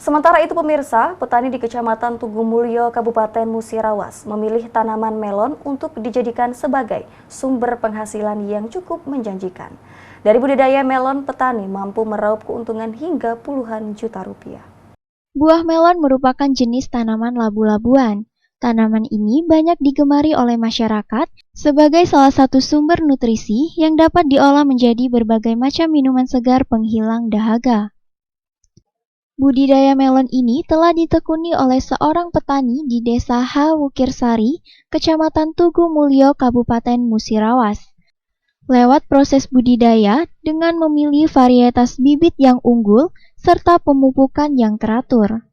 Sementara itu pemirsa, petani di Kecamatan Tugumulyo, Kabupaten Musirawas memilih tanaman melon untuk dijadikan sebagai sumber penghasilan yang cukup menjanjikan. Dari budidaya melon, petani mampu meraup keuntungan hingga puluhan juta rupiah. Buah melon merupakan jenis tanaman labu-labuan. Tanaman ini banyak digemari oleh masyarakat sebagai salah satu sumber nutrisi yang dapat diolah menjadi berbagai macam minuman segar penghilang dahaga. Budidaya melon ini telah ditekuni oleh seorang petani di Desa Wukirsari, Kecamatan Tugumulyo, Kabupaten Musirawas. Lewat proses budidaya dengan memilih varietas bibit yang unggul serta pemupukan yang teratur.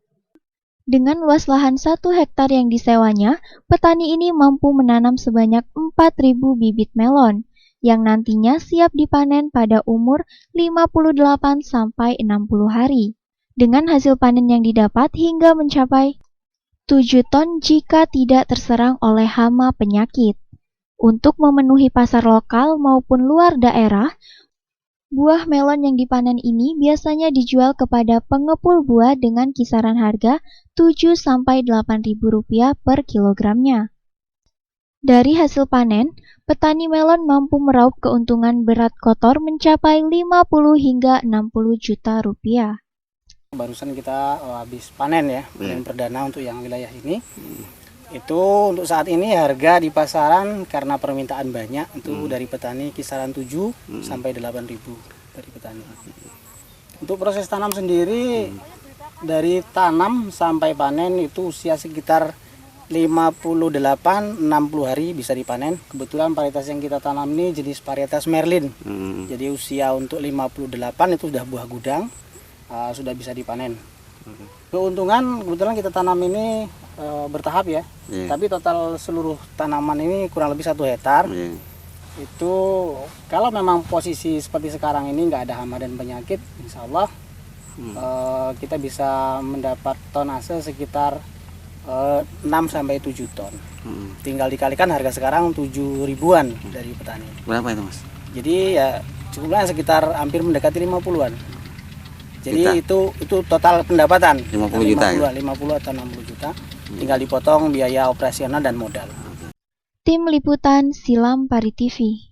Dengan luas lahan 1 hektar yang disewanya, petani ini mampu menanam sebanyak 4.000 bibit melon, yang nantinya siap dipanen pada umur 58 sampai 60 hari. Dengan hasil panen yang didapat hingga mencapai 7 ton jika tidak terserang oleh hama penyakit. Untuk memenuhi pasar lokal maupun luar daerah, buah melon yang dipanen ini biasanya dijual kepada pengepul buah dengan kisaran harga 7 sampai 8.000 rupiah per kilogramnya. Dari hasil panen, petani melon mampu meraup keuntungan berat kotor mencapai 50 hingga 60 juta rupiah. Barusan kita habis panen ya, panen perdana untuk yang wilayah ini. Itu untuk saat ini harga di pasaran karena permintaan banyak itu dari petani kisaran 7 sampai 8.000 dari petani. Untuk proses tanam sendiri dari tanam sampai panen itu usia sekitar 58-60 hari bisa dipanen. Kebetulan varietas yang kita tanam ini jenis varietas Merlin. Jadi usia untuk 58 itu sudah buah gudang. Sudah bisa dipanen. Keuntungan kebetulan kita tanam ini bertahap ya, tapi total seluruh tanaman ini kurang lebih 1 hektar. Itu kalau memang posisi seperti sekarang ini nggak ada hama dan penyakit, insya Allah kita bisa mendapat tonase sekitar 6 sampai 7 ton. Tinggal dikalikan harga sekarang 7 ribuan dari petani. Berapa itu Mas? Jadi ya cukuplah sekitar hampir mendekati 50-an. Jadi itu total pendapatan 50 juta 50 atau 60 juta. Tinggal dipotong biaya operasional dan modal. Tim Liputan Silam Pari TV.